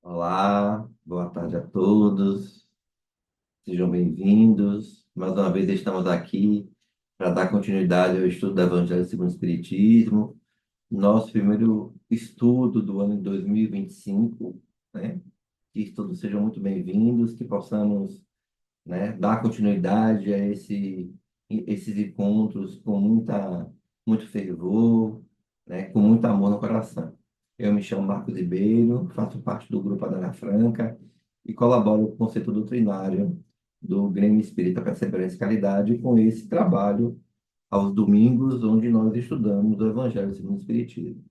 Olá, boa tarde a todos, sejam bem-vindos. Mais uma vez estamos aqui para dar continuidade ao estudo do Evangelho segundo o Espiritismo, nosso primeiro estudo do ano de 2025, né? Que todos sejam muito bem-vindos, que possamos, né, dar continuidade a esses encontros com muito fervor, né, com muito amor no coração. Eu me chamo Marcos Ribeiro, faço parte do Grupo Adana Franca e colaboro com o conceito doutrinário do Grêmio Espírita Perseverança e Caridade com esse trabalho aos domingos, onde nós estudamos o Evangelho segundo o Espiritismo.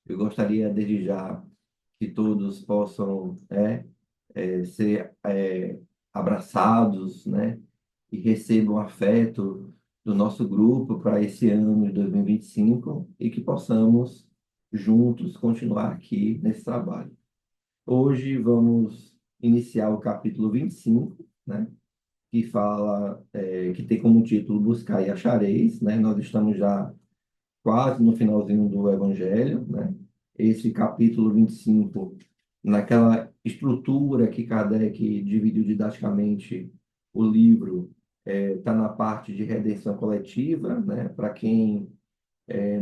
Eu gostaria, desde já, que todos possam ser abraçados, né? E recebam afeto do nosso grupo para esse ano de 2025 e que possamos juntos continuar aqui nesse trabalho. Hoje vamos iniciar o capítulo 25, né? Que fala, que tem como título Buscar e Achareis, né? Nós estamos já quase no finalzinho do Evangelho, né? Esse capítulo 25, naquela estrutura que Kardec dividiu didaticamente o livro, está na parte de redenção coletiva, né? Para quem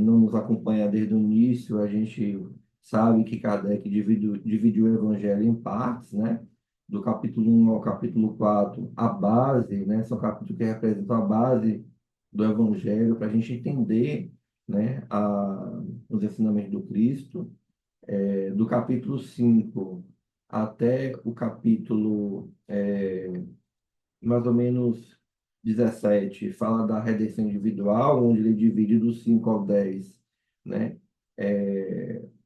não nos acompanha desde o início, a gente sabe que Kardec dividiu o Evangelho em partes, né? Do capítulo 1 ao capítulo 4, a base, né? São capítulos que representam a base do Evangelho para a gente entender, né? Os ensinamentos do Cristo. Do capítulo 5 até o capítulo mais ou menos 17 fala da redenção individual, onde ele divide do 5 ao 10, né?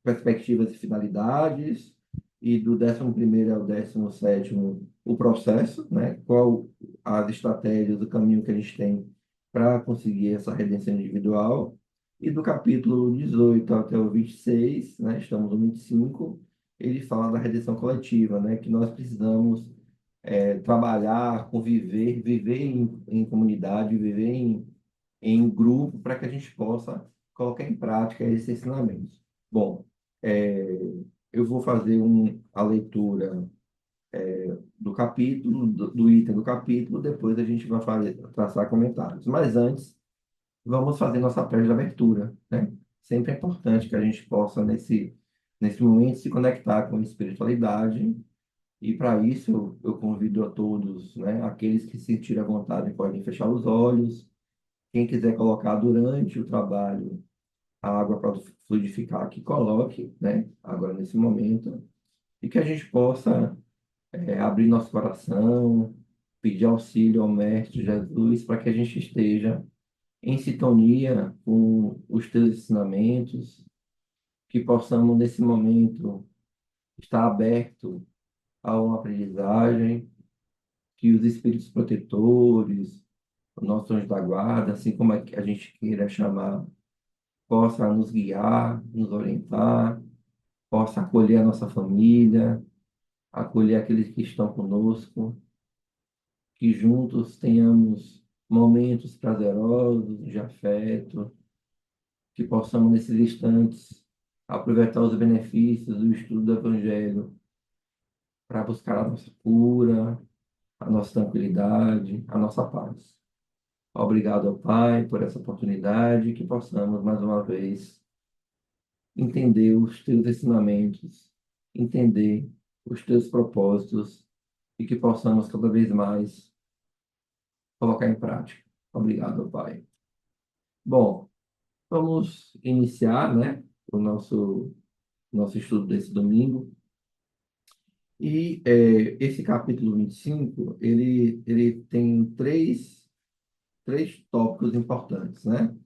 Perspectivas e finalidades, e do 11º ao 17º o processo, né? Qual as estratégias, o caminho que a gente tem para conseguir essa redenção individual. E do capítulo 18 até o 26, né? Estamos no 25, ele fala da redenção coletiva, né? Que nós precisamos trabalhar, conviver, viver em comunidade, viver em grupo, para que a gente possa colocar em prática esses ensinamentos. Bom, é, eu vou fazer a leitura do capítulo, do item do capítulo, depois a gente vai traçar comentários. Mas antes, vamos fazer nossa prece de abertura, né? Sempre é importante que a gente possa, nesse momento, se conectar com a espiritualidade e para isso eu convido a todos, né, aqueles que sentirem a vontade podem fechar os olhos. Quem quiser colocar durante o trabalho a água para fluidificar, que coloque, né, agora nesse momento, e que a gente possa abrir nosso coração, pedir auxílio ao Mestre Jesus para que a gente esteja em sintonia com os teus ensinamentos, que possamos nesse momento estar aberto a uma aprendizagem, que os espíritos protetores, os nossos anjos da guarda, assim como a gente queira chamar, possa nos guiar, nos orientar, possa acolher a nossa família, acolher aqueles que estão conosco, que juntos tenhamos momentos prazerosos de afeto, que possamos nesses instantes aproveitar os benefícios do estudo do Evangelho para buscar a nossa cura, a nossa tranquilidade, a nossa paz. Obrigado ao Pai por essa oportunidade, que possamos mais uma vez entender os teus ensinamentos, entender os teus propósitos e que possamos cada vez mais colocar em prática. Obrigado, Pai. Bom, vamos iniciar, né, o nosso estudo desse domingo. E esse capítulo 25 ele tem três tópicos importantes, né?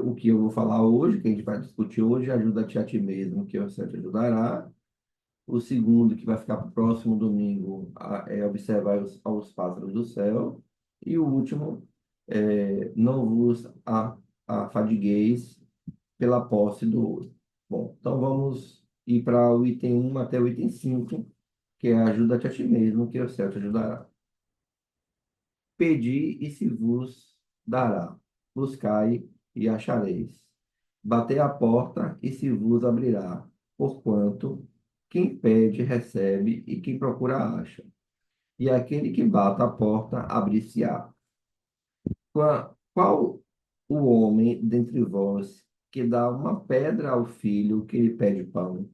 O que eu vou falar hoje, que a gente vai discutir hoje, ajuda-te a ti mesmo, que você te ajudará. O segundo, que vai ficar para o próximo domingo, é observar aos pássaros do céu. E o último, não vos afadigueis pela posse do ouro. Bom, então vamos ir para o item 1 até o item 5, que é ajuda-te a ti mesmo, que o céu te ajudará. Pedi e se vos dará. Buscai e achareis. Batei à porta e se vos abrirá. Porquanto Quem pede, recebe, e quem procura, acha. E aquele que bate a porta, abrir-se-á. Qual o homem dentre vós que dá uma pedra ao filho que lhe pede pão?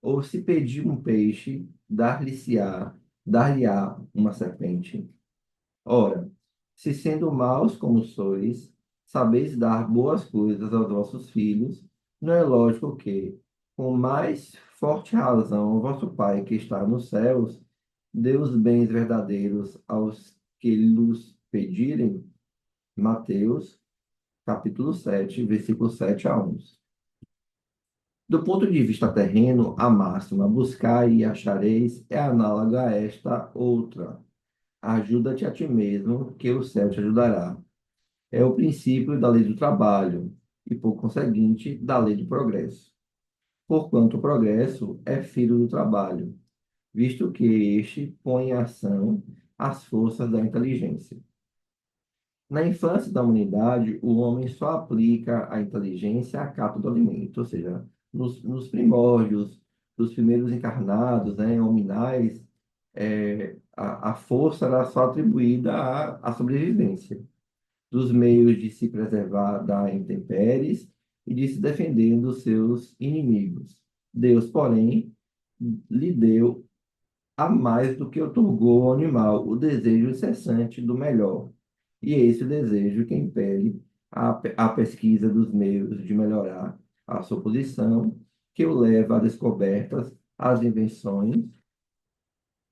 Ou se pedir um peixe, dar-lhe-á uma serpente? Ora, se sendo maus como sois, sabeis dar boas coisas aos vossos filhos, não é lógico que, com mais forte razão, o vosso Pai que está nos céus, dê os bens verdadeiros aos que lhes pedirem. Mateus, capítulo 7, versículo 7 a 11. Do ponto de vista terreno, a máxima buscai e achareis é análoga a esta outra. Ajuda-te a ti mesmo, que o céu te ajudará. É o princípio da lei do trabalho e, por conseguinte, da lei do progresso. Porquanto o progresso é filho do trabalho, visto que este põe em ação as forças da inteligência. Na infância da humanidade, o homem só aplica a inteligência à cata do alimento, ou seja, nos primórdios, dos primeiros encarnados, né, hominais, a força era só atribuída à sobrevivência, dos meios de se preservar da intempéries e de se defender dos seus inimigos. Deus, porém, lhe deu a mais do que otorgou ao animal o desejo incessante do melhor. E é esse o desejo que impele a pesquisa dos meios de melhorar a sua posição, que o leva a descobertas, às invenções,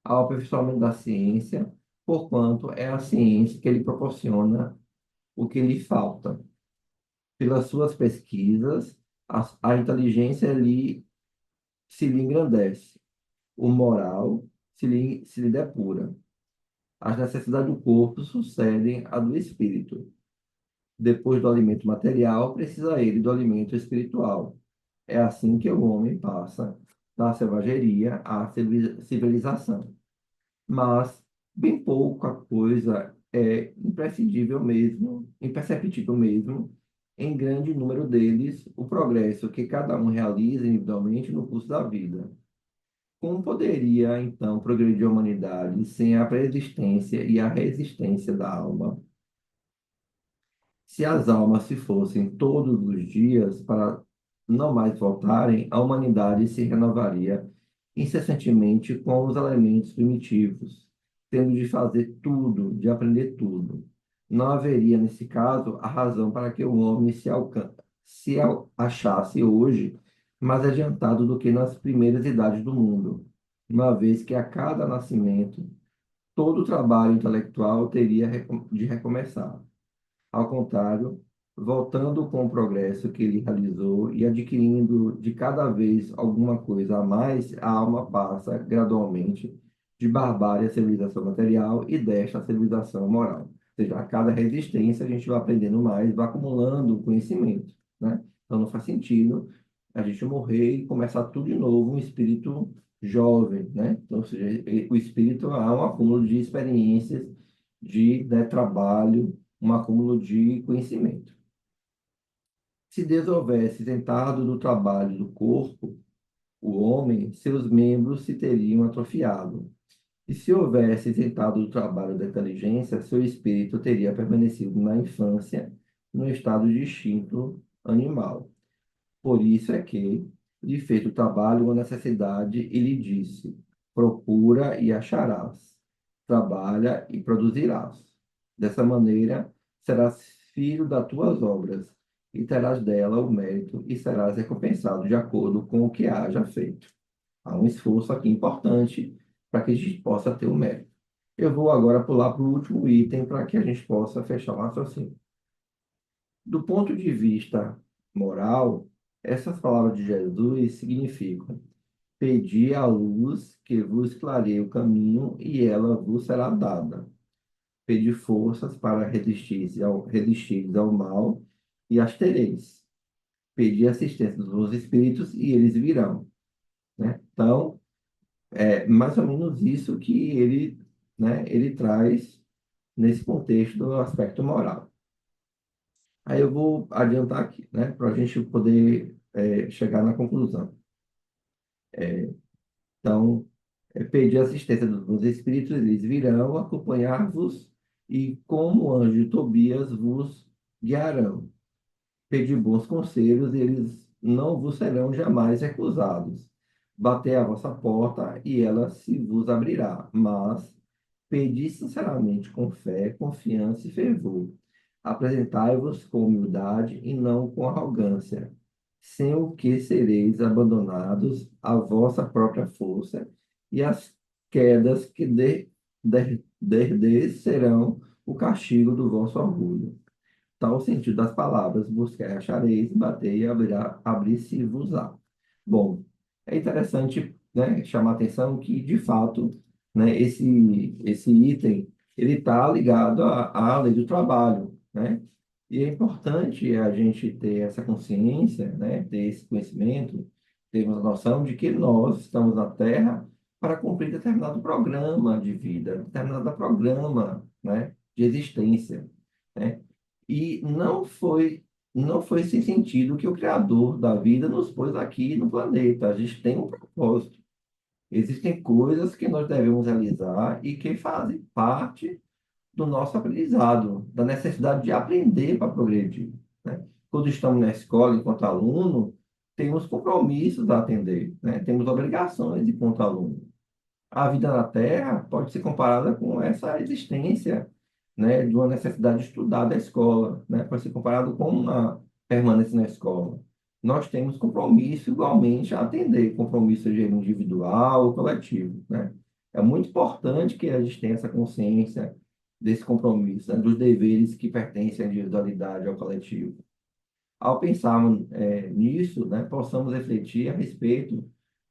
ao aperfeiçoamento da ciência, porquanto é a ciência que lhe proporciona o que lhe falta. Pelas suas pesquisas, a inteligência se lhe engrandece, o moral se lhe depura. As necessidades do corpo sucedem à do espírito. Depois do alimento material, precisa ele do alimento espiritual. É assim que o homem passa da selvageria à civilização. Mas bem pouca coisa é imprescindível mesmo, imperceptível mesmo, em grande número deles, o progresso que cada um realiza individualmente no curso da vida. Como poderia, então, progredir a humanidade sem a preexistência e a resistência da alma? Se as almas se fossem todos os dias para não mais voltarem, a humanidade se renovaria incessantemente com os elementos primitivos, tendo de fazer tudo, de aprender tudo. Não haveria, nesse caso, a razão para que o homem achasse hoje mais adiantado do que nas primeiras idades do mundo, uma vez que a cada nascimento todo o trabalho intelectual teria de recomeçar. Ao contrário, voltando com o progresso que ele realizou e adquirindo de cada vez alguma coisa a mais, a alma passa gradualmente de barbárie à civilização material e desta à civilização moral. Ou seja, a cada resistência a gente vai aprendendo mais, vai acumulando conhecimento, né? Então não faz sentido a gente morrer e começar tudo de novo, um espírito jovem, né? Então, ou seja, o espírito é um acúmulo de experiências, de, né, trabalho, um acúmulo de conhecimento. Se Deus houvesse isentado do trabalho do corpo, o homem, seus membros se teriam atrofiado. E se houvesse isentado do trabalho da inteligência, seu espírito teria permanecido na infância, no estado de instinto animal. Por isso é que lhe fez o trabalho uma necessidade e lhe disse: procura e acharás, trabalha e produzirás. Dessa maneira, serás filho das tuas obras, e terás dela o mérito, e serás recompensado de acordo com o que haja feito. Há um esforço aqui importante para que a gente possa ter o mérito. Eu vou agora pular para o último item para que a gente possa fechar o raciocínio. Do ponto de vista moral, essas palavras de Jesus significam: pedi à luz que vos clareie o caminho e ela vos será dada. Pedi forças para resistir ao mal e as tereis. Pedi assistência dos bons espíritos e eles virão, né? Então, é mais ou menos isso que ele traz nesse contexto do aspecto moral. Aí eu vou adiantar aqui, né, para a gente poder chegar na conclusão. Então, pedir assistência dos bons espíritos, eles virão acompanhar-vos e, como anjo de Tobias, vos guiarão. Pedi bons conselhos, eles não vos serão jamais recusados. Batei à vossa porta e ela se vos abrirá. Mas pedi sinceramente, com fé, confiança e fervor. Apresentai-vos com humildade e não com arrogância, sem o que sereis abandonados à vossa própria força, e as quedas que derdes serão o castigo do vosso orgulho. Tal o sentido das palavras: buscai, achareis, batei e abrir-se-vos-á. Bom, é interessante, né, chamar a atenção que, de fato, né, esse item ele está ligado à lei do trabalho, né? E é importante a gente ter essa consciência, né, ter esse conhecimento, termos a noção de que nós estamos na Terra para cumprir determinado programa de vida, determinado programa, né, de existência, né? E não foi sem sentido que o Criador da vida nos pôs aqui no planeta. A gente tem um propósito. Existem coisas que nós devemos realizar e que fazem parte do nosso aprendizado, da necessidade de aprender para progredir, né? Quando estamos na escola, enquanto aluno, temos compromissos a atender, né? Temos obrigações enquanto aluno. A vida na Terra pode ser comparada com essa existência, né, de uma necessidade de estudar da escola, né? Pode ser comparado com uma permanência na escola. Nós temos compromisso igualmente a atender, compromisso seja ele individual ou coletivo, né? É muito importante que a gente tenha essa consciência desse compromisso, né, dos deveres que pertencem à individualidade, ao coletivo. Ao pensarmos nisso, né, possamos refletir a respeito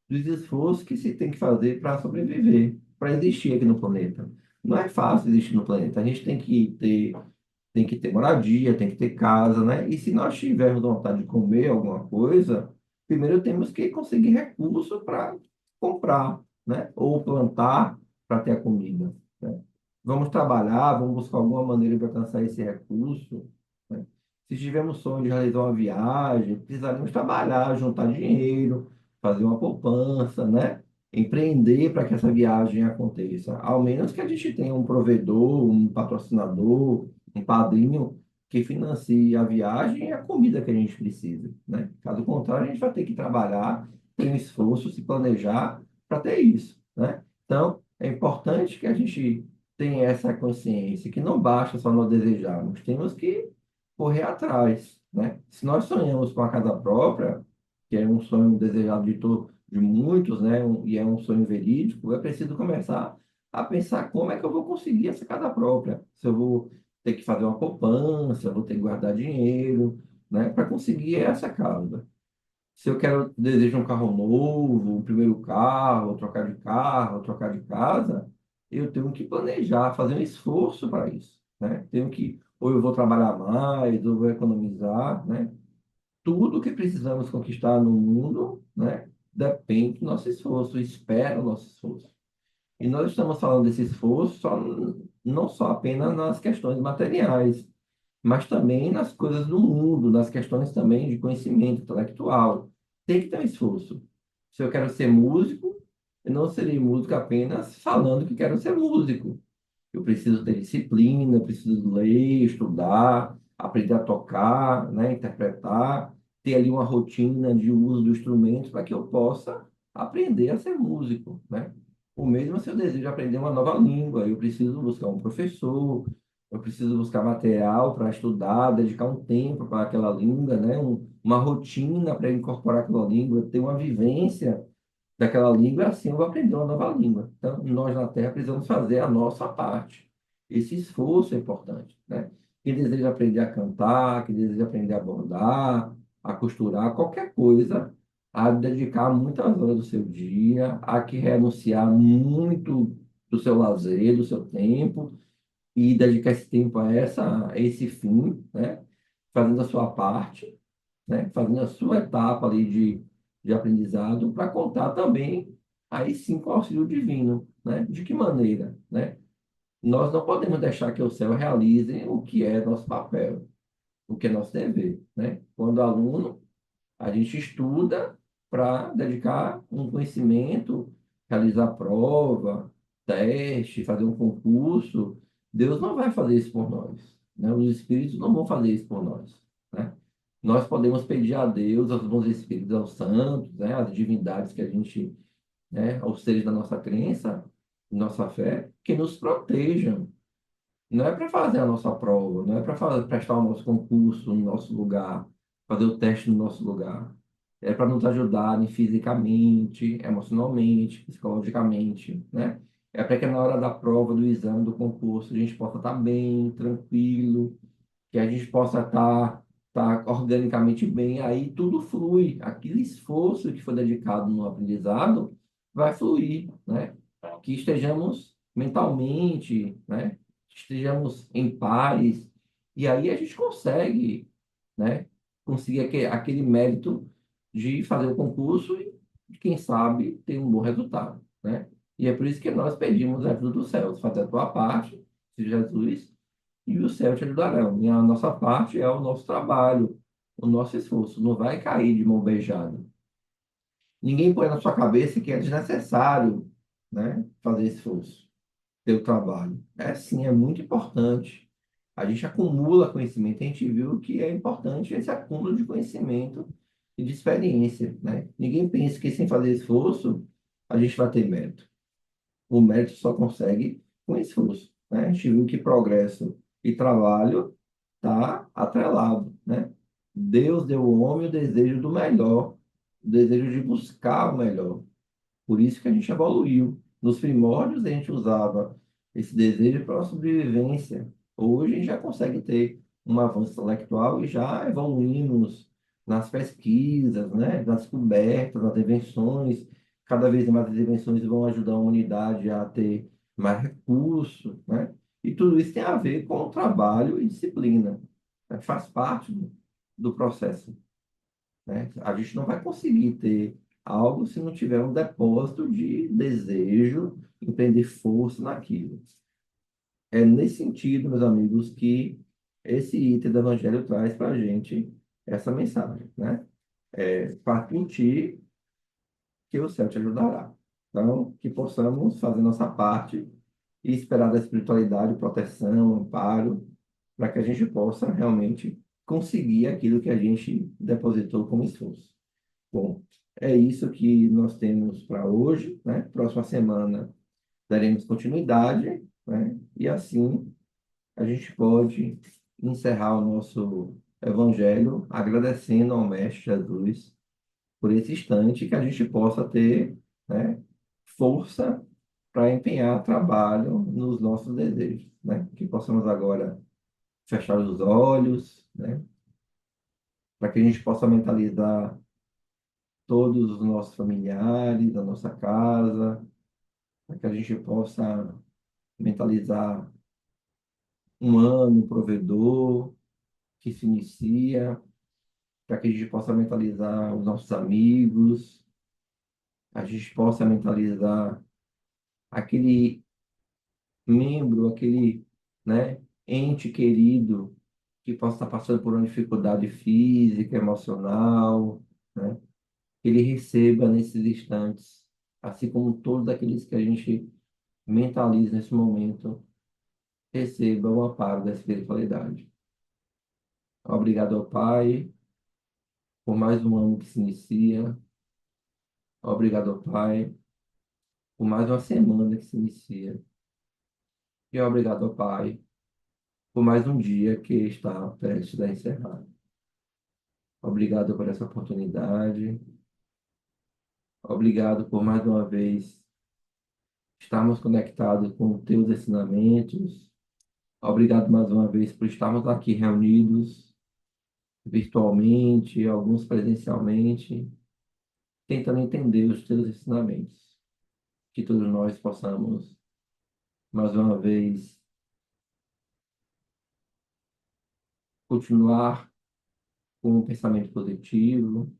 dos esforços que se tem que fazer para sobreviver, para existir aqui no planeta. Não é fácil existir no planeta. A gente tem que ter moradia, tem que ter casa, né? E se nós tivermos vontade de comer alguma coisa, primeiro temos que conseguir recurso para comprar, né? Ou plantar para ter a comida, né? Vamos trabalhar, vamos buscar alguma maneira de alcançar esse recurso, né? Se tivermos sonho de realizar uma viagem, precisaremos trabalhar, juntar dinheiro, fazer uma poupança, né? Empreender para que essa viagem aconteça. Ao menos que a gente tenha um provedor, um patrocinador, um padrinho que financie a viagem e a comida que a gente precisa, né? Caso contrário, a gente vai ter que trabalhar, ter um esforço, se planejar para ter isso, né? Então, é importante que a gente tenha essa consciência, que não basta só nós desejarmos, temos que correr atrás, né? Se nós sonhamos com a casa própria, que é um sonho desejado de muitos, né? E é um sonho verídico, é preciso começar a pensar como é que eu vou conseguir essa casa própria. Se eu vou ter que fazer uma poupança, vou ter que guardar dinheiro, né, para conseguir essa casa. Se eu desejo um carro novo, um primeiro carro, trocar de casa, eu tenho que planejar, fazer um esforço para isso, né? Ou eu vou trabalhar mais, ou vou economizar, né? Tudo que precisamos conquistar no mundo, né, depende do nosso esforço, espera o nosso esforço. E nós estamos falando desse esforço não só apenas nas questões materiais, mas também nas coisas do mundo, nas questões também de conhecimento intelectual. Tem que ter um esforço. Se eu quero ser músico, eu não serei músico apenas falando que quero ser músico. Eu preciso ter disciplina, eu preciso ler, estudar, aprender a tocar, né, interpretar, ter ali uma rotina de uso do instrumento para que eu possa aprender a ser músico, né? O mesmo se eu desejo aprender uma nova língua, eu preciso buscar um professor, eu preciso buscar material para estudar, dedicar um tempo para aquela língua, né? Uma rotina para incorporar aquela língua, ter uma vivência daquela língua, assim eu vou aprender uma nova língua. Então, nós na Terra precisamos fazer a nossa parte. Esse esforço é importante, né? Quem deseja aprender a cantar, quem deseja aprender a bordar, a costurar, qualquer coisa, há de dedicar muitas horas do seu dia, há que renunciar muito do seu lazer, do seu tempo, e dedicar esse tempo a esse fim, né? Fazendo a sua parte, né? Fazendo a sua etapa ali de aprendizado para contar também aí sim com o auxílio divino, né? De que maneira, né? Nós não podemos deixar que o céu realize o que é nosso papel, o que é nosso dever, né? Quando aluno, a gente estuda para dedicar um conhecimento realizar prova, teste, fazer um concurso, Deus não vai fazer isso por nós, né? Os espíritos não vão fazer isso por nós, né? Nós podemos pedir a Deus, aos bons espíritos, aos santos, né? Às divindades que a gente, né? Aos seres da nossa crença, nossa fé, que nos protejam. Não é para fazer a nossa prova, não é para prestar o nosso concurso no nosso lugar, fazer o teste no nosso lugar. É para nos ajudarem fisicamente, emocionalmente, psicologicamente, né? É para que na hora da prova, do exame, do concurso, a gente possa estar bem, tranquilo, que a gente possa estar organicamente bem, aí tudo flui. Aquele esforço que foi dedicado no aprendizado vai fluir, né? Que estejamos mentalmente, né? Estejamos em paz, e aí a gente consegue, né? Conseguir aquele mérito de fazer o concurso e, quem sabe, ter um bom resultado, né? E é por isso que nós pedimos a ajuda dos céus, fazer a tua parte, se Jesus, e o céu te ajudarão. E a nossa parte é o nosso trabalho, o nosso esforço. Não vai cair de mão beijada. Ninguém põe na sua cabeça que é desnecessário, né, fazer esforço, ter o trabalho. É sim, é muito importante. A gente acumula conhecimento, a gente viu que é importante esse acúmulo de conhecimento e de experiência, né? Ninguém pensa que sem fazer esforço a gente vai ter mérito. O mérito só consegue com esforço, né? A gente viu que progresso e trabalho está atrelado, né? Deus deu ao homem o desejo do melhor, o desejo de buscar o melhor. Por isso que a gente evoluiu. Nos primórdios a gente usava esse desejo para a sobrevivência. Hoje a gente já consegue ter um avanço intelectual e já evoluímos nas pesquisas, né? Nas descobertas, nas invenções. Cada vez mais as invenções vão ajudar a humanidade a ter mais recursos, né? E tudo isso tem a ver com o trabalho e disciplina, né? Faz parte do processo, né? A gente não vai conseguir ter algo se não tiver um depósito de desejo, empreender força naquilo. É nesse sentido, meus amigos, que esse item do Evangelho traz para a gente essa mensagem, né? Parte em ti que o céu te ajudará. Então, que possamos fazer nossa parte e esperar da espiritualidade proteção, amparo, para que a gente possa realmente conseguir aquilo que a gente depositou como esforço. Bom, é isso que nós temos para hoje, né? Próxima semana daremos continuidade, né? E assim a gente pode encerrar o nosso evangelho agradecendo ao Mestre Jesus por esse instante que a gente possa ter, né, força para empenhar trabalho nos nossos desejos, né? Que possamos agora fechar os olhos, né? Para que a gente possa mentalizar todos os nossos familiares, a nossa casa, para que a gente possa mentalizar um ano provedor que se inicia, para que a gente possa mentalizar os nossos amigos, a gente possa mentalizar aquele membro, aquele, né, ente querido que possa estar passando por uma dificuldade física, emocional, né, que ele receba nesses instantes, assim como todos aqueles que a gente mentaliza nesse momento, receba o amparo da espiritualidade. Obrigado ao Pai por mais um ano que se inicia. Obrigado ao Pai por mais uma semana que se inicia. E obrigado ao Pai por mais um dia que está prestes a encerrar. Obrigado por essa oportunidade. Obrigado por mais uma vez estarmos conectados com os teus ensinamentos. Obrigado mais uma vez por estarmos aqui reunidos virtualmente, alguns presencialmente, tentando entender os teus ensinamentos. Que todos nós possamos, mais uma vez, continuar com um pensamento positivo,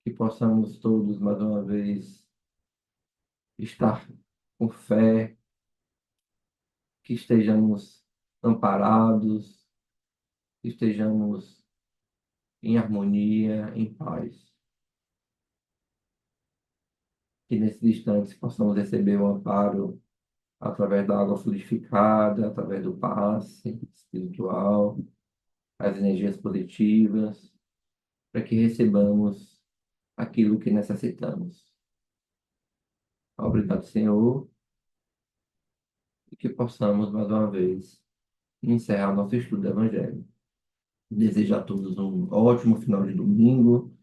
que possamos todos, mais uma vez, estar com fé, que estejamos amparados, que estejamos em harmonia, em paz. que nesses instantes possamos receber o amparo através da água fluidificada, através do passe espiritual, as energias positivas, para que recebamos aquilo que necessitamos. Obrigado, Senhor, e que possamos, mais uma vez, encerrar nosso estudo do Evangelho. Desejo a todos um ótimo final de domingo,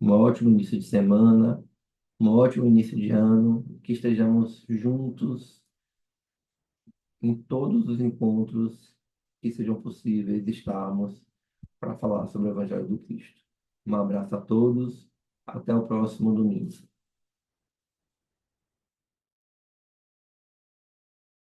um ótimo início de semana, um ótimo início de ano, que estejamos juntos em todos os encontros que sejam possíveis estarmos para falar sobre o Evangelho do Cristo. Um abraço a todos, até o próximo domingo.